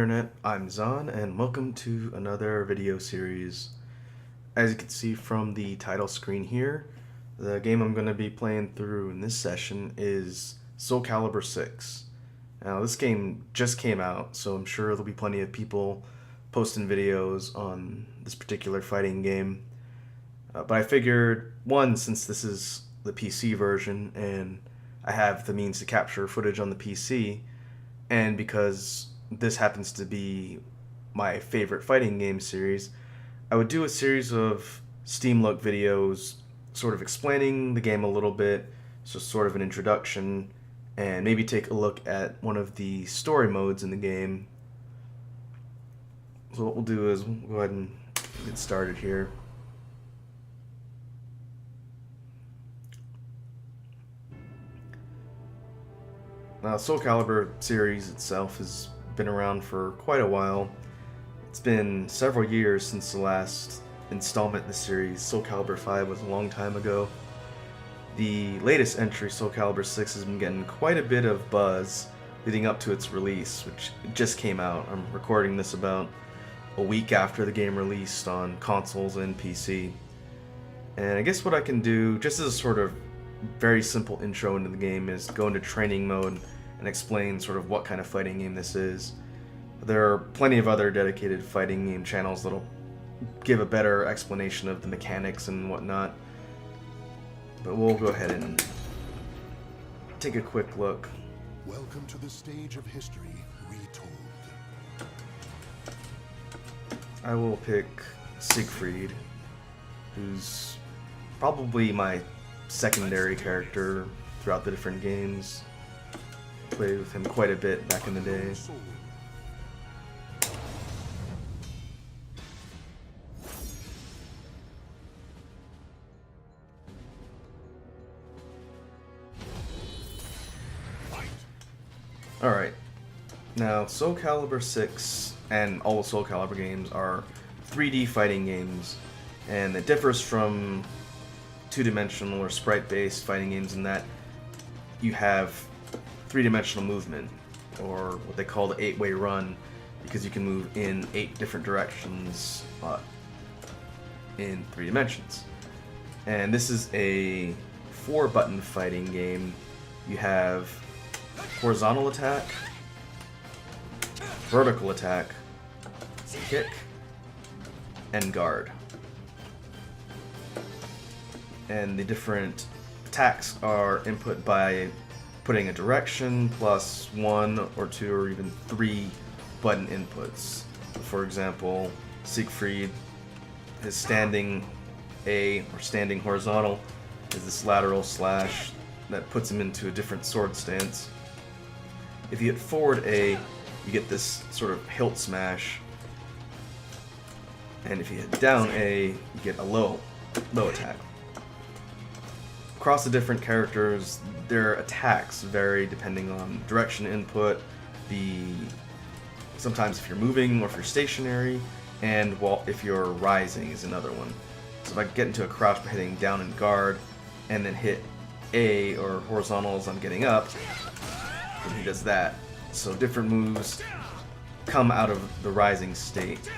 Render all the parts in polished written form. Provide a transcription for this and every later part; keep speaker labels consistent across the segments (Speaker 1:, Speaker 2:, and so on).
Speaker 1: Internet, I'm Zahn, and welcome to another video series. As you can see from the title screen here, the game I'm going to be playing through in this session is Soul Calibur VI. Now this game just came out, so I'm sure there'll be plenty of people posting videos on this particular fighting game. But I figured, one, since this is the PC version and I have the means to capture footage on the PC, and because this happens to be my favorite fighting game series, I would do a series of Steam Look videos sort of explaining the game a little bit, so sort of an introduction, and maybe take a look at one of the story modes in the game. So what we'll do is we'll go ahead and get started here. Now, Soul Calibur series itself has been around for quite a while. It's been several years since the last installment in the series. Soul Calibur V was a long time ago. The latest entry, Soul Calibur VI, has been getting quite a bit of buzz leading up to its release, which just came out. I'm recording this about a week after the game released on consoles and PC. And I guess what I can do, just as a sort of very simple intro into the game, is go into training mode and explain sort of what kind of fighting game this is. There are plenty of other dedicated fighting game channels that'll give a better explanation of the mechanics and whatnot. But we'll go ahead and take a quick look.
Speaker 2: Welcome to the stage of history retold.
Speaker 1: I will pick Siegfried, who's probably my secondary character throughout the different games. Played with him quite a bit back in the day. Alright, now Soul Calibur 6 and all the Soul Calibur games are 3D fighting games, and it differs from two-dimensional or sprite-based fighting games in that you have three-dimensional movement, or what they call the 8-way run, because you can move in 8 different directions in 3 dimensions. And this is a 4-button fighting game. You have horizontal attack, vertical attack, kick, and guard. And the different attacks are input by putting a direction plus 1 or 2 or even 3 button inputs. For example, Siegfried, his standing A or standing horizontal is this lateral slash that puts him into a different sword stance. If you hit forward A, you get this sort of hilt smash, and if you hit down A, you get a low attack. Across the different characters, their attacks vary depending on direction input, sometimes if you're moving or if you're stationary, and if you're rising is another one. So if I get into a crouch by hitting down and guard, and then hit A or horizontal as I'm getting up, and he does that. So different moves come out of the rising state.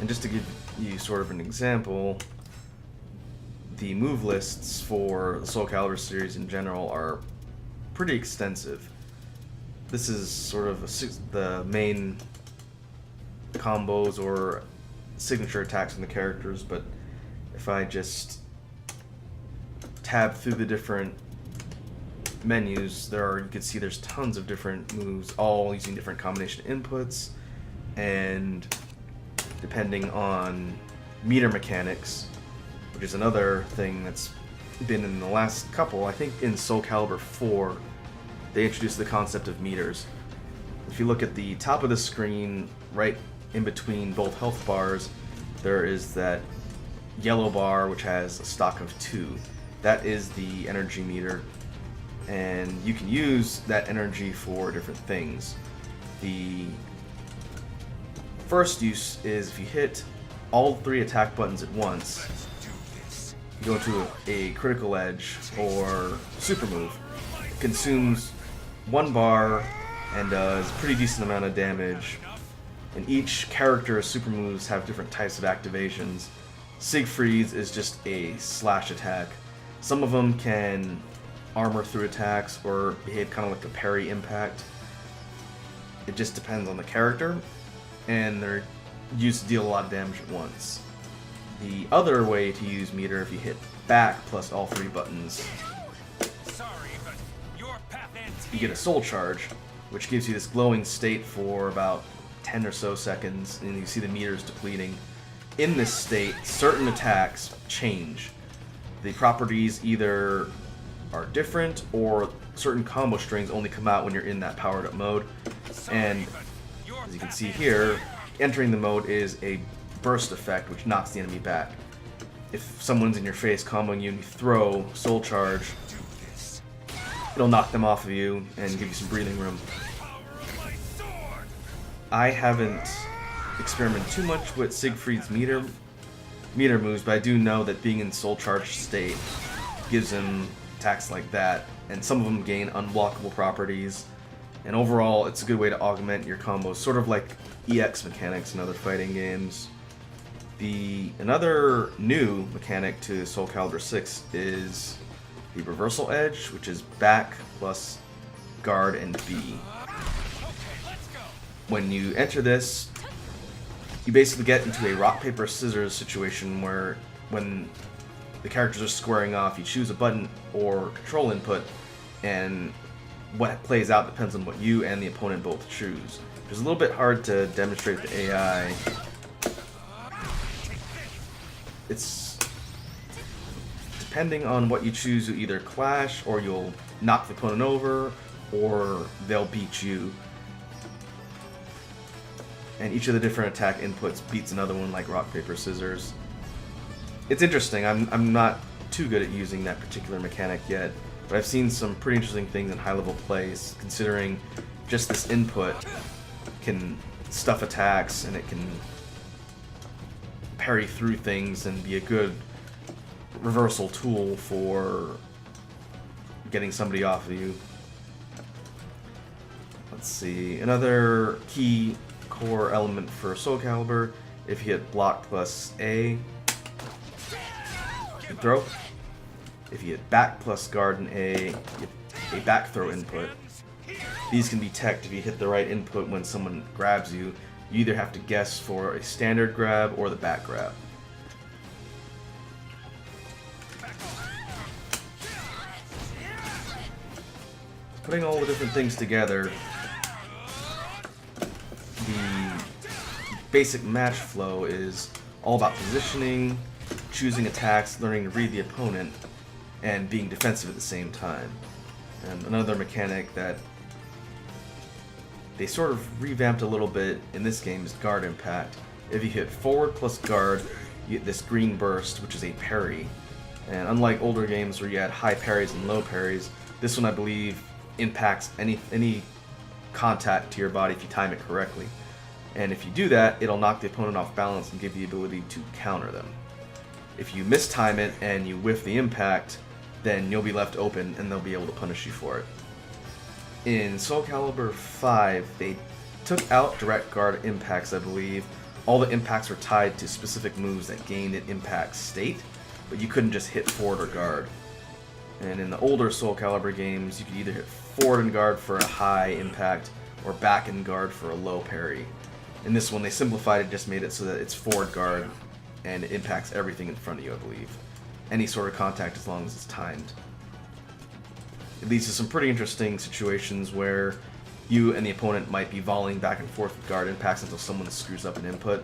Speaker 1: And just to give you sort of an example, the move lists for the Soul Calibur series in general are pretty extensive. This is sort of the main combos or signature attacks on the characters, but if I just tab through the different menus, you can see there's tons of different moves, all using different combination inputs, and depending on meter mechanics, which is another thing that's been in the last couple. I think in Soul Calibur 4, they introduced the concept of meters. If you look at the top of the screen, right in between both health bars, there is that yellow bar which has a stock of 2. That is the energy meter, and you can use that energy for different things. The first use is if you hit all 3 attack buttons at once, go into a critical edge or super move. It consumes 1 bar and does a pretty decent amount of damage. And each character's super moves have different types of activations. Siegfried's is just a slash attack. Some of them can armor through attacks or behave kind of like a parry impact. It just depends on the character, and they're used to deal a lot of damage at once. The other way to use meter, if you hit back plus all 3 buttons, you get a soul charge, which gives you this glowing state for about 10 or so seconds, and you see the meters depleting. In this state, certain attacks change. The properties either are different, or certain combo strings only come out when you're in that powered up mode. And as you can see here, entering the mode is a burst effect, which knocks the enemy back. If someone's in your face comboing you and you throw soul charge, it'll knock them off of you and give you some breathing room. I haven't experimented too much with Siegfried's meter moves, but I do know that being in soul charge state gives him attacks like that, and some of them gain unblockable properties. And overall, it's a good way to augment your combos, sort of like EX mechanics in other fighting games. Another new mechanic to Soul Calibur VI is the reversal edge, which is back plus guard and B. When you enter this, you basically get into a rock, paper, scissors situation where when the characters are squaring off, you choose a button or control input, and what plays out depends on what you and the opponent both choose. It's a little bit hard to demonstrate the AI. It's depending on what you choose, you either clash, or you'll knock the opponent over, or they'll beat you. And each of the different attack inputs beats another one, like rock, paper, scissors. It's interesting. I'm not too good at using that particular mechanic yet, but I've seen some pretty interesting things in high-level plays, considering just this input can stuff attacks, and it can parry through things and be a good reversal tool for getting somebody off of you. Let's see, another key core element for Soul Calibur, if you hit block plus A, you can throw. If you hit back plus guard and A, you get a back throw input. These can be teched if you hit the right input when someone grabs you. You either have to guess for a standard grab or the back grab. Putting all the different things together, the basic match flow is all about positioning, choosing attacks, learning to read the opponent, and being defensive at the same time. And another mechanic that they sort of revamped a little bit in this game is guard impact. If you hit forward plus guard, you get this green burst, which is a parry. And unlike older games where you had high parries and low parries, this one I believe impacts any contact to your body if you time it correctly. And if you do that, it'll knock the opponent off balance and give you the ability to counter them. If you mistime it and you whiff the impact, then you'll be left open and they'll be able to punish you for it. In Soul Calibur V, they took out direct guard impacts, I believe. All the impacts were tied to specific moves that gained an impact state, but you couldn't just hit forward or guard. And in the older Soul Calibur games, you could either hit forward and guard for a high impact, or back and guard for a low parry. In this one, they simplified it, just made it so that it's forward guard, and it impacts everything in front of you, I believe. Any sort of contact as long as it's timed. It leads to some pretty interesting situations where you and the opponent might be volleying back and forth with guard impacts until someone screws up an input.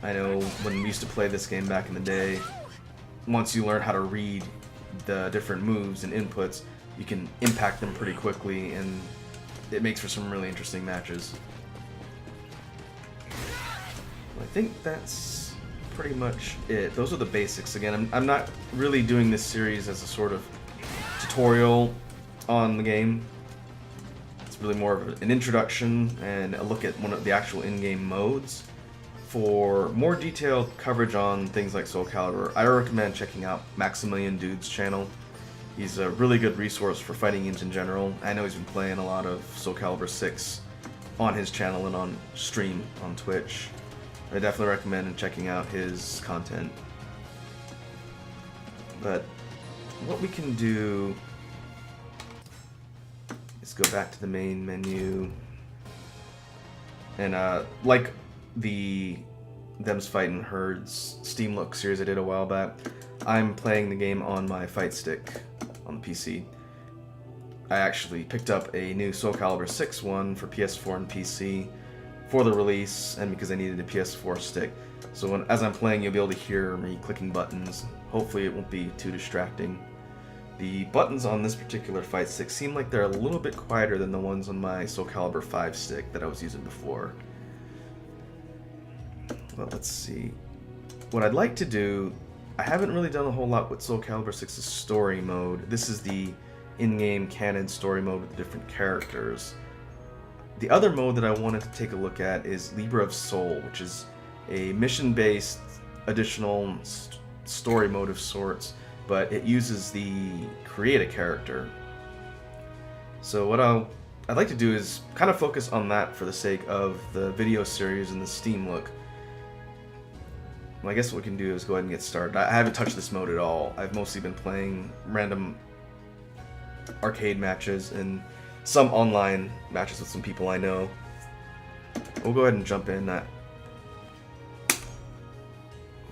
Speaker 1: I know when we used to play this game back in the day, once you learn how to read the different moves and inputs, you can impact them pretty quickly, and it makes for some really interesting matches. I think that's pretty much it. Those are the basics. Again, I'm not really doing this series as a sort of tutorial on the game. It's really more of an introduction and a look at one of the actual in-game modes. For more detailed coverage on things like Soul Calibur, I recommend checking out Maximilian Dude's channel. He's a really good resource for fighting games in general. I know he's been playing a lot of Soul Calibur VI on his channel and on stream on Twitch. I definitely recommend checking out his content. But what we can do is go back to the main menu, and like the Them's Fightin' Herds Steam Look series I did a while back, I'm playing the game on my fight stick on the PC. I actually picked up a new Soul Calibur 6 one for PS4 and PC for the release, and because I needed a PS4 stick. So as I'm playing, you'll be able to hear me clicking buttons. Hopefully it won't be too distracting. The buttons on this particular fight stick seem like they're a little bit quieter than the ones on my Soul Calibur 5 stick that I was using before. Well, let's see. What I'd like to do, I haven't really done a whole lot with Soul Calibur 6's story mode. This is the in-game canon story mode with the different characters. The other mode that I wanted to take a look at is Libra of Soul, which is a mission-based additional story mode of sorts, but it uses the create a character. So what I'd like to do is kind of focus on that for the sake of the video series and the Steam Look. Well, I guess what we can do is go ahead and get started. I haven't touched this mode at all. I've mostly been playing random arcade matches and some online matches with some people I know. We'll go ahead and jump in. We'll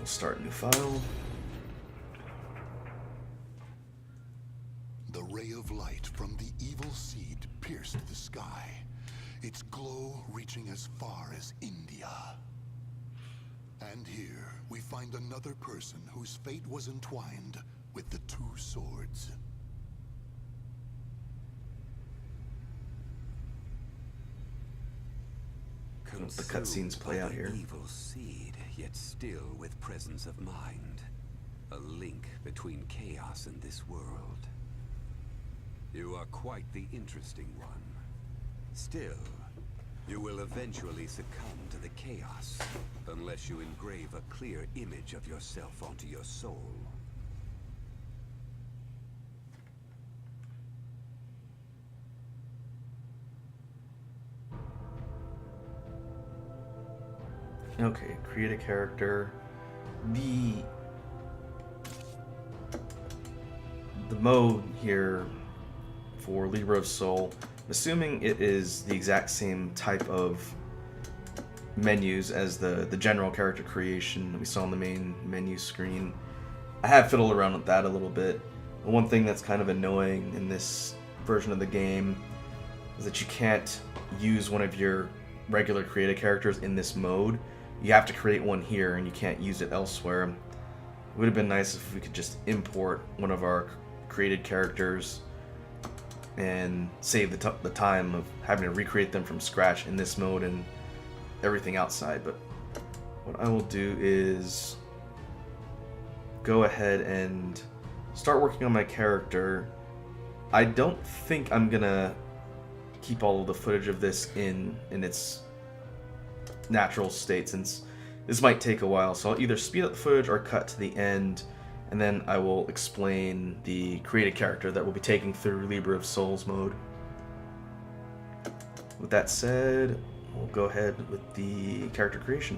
Speaker 1: start a new file.
Speaker 2: The ray of light from the evil seed pierced the sky, its glow reaching as far as India. And here we find another person whose fate was entwined with the two swords.
Speaker 1: Let the cutscenes play out here.
Speaker 3: Evil seed, yet still with presence of mind. A link between chaos and this world. You are quite the interesting one. Still, you will eventually succumb to the chaos, unless you engrave a clear image of yourself onto your soul.
Speaker 1: Okay, create a character. The mode here for Libra of Soul, I'm assuming it is the exact same type of menus as the general character creation that we saw on the main menu screen. I have fiddled around with that a little bit. The one thing that's kind of annoying in this version of the game is that you can't use one of your regular creative characters in this mode. You have to create one here and you can't use it elsewhere. It would have been nice if we could just import one of our created characters and save the time of having to recreate them from scratch in this mode and everything outside. But what I will do is go ahead and start working on my character. I don't think I'm gonna keep all of the footage of this in its natural state, since this might take a while, so I'll either speed up the footage or cut to the end, and then I will explain the created character that we'll be taking through Libra of Souls mode. With that said, we'll go ahead with the character creation.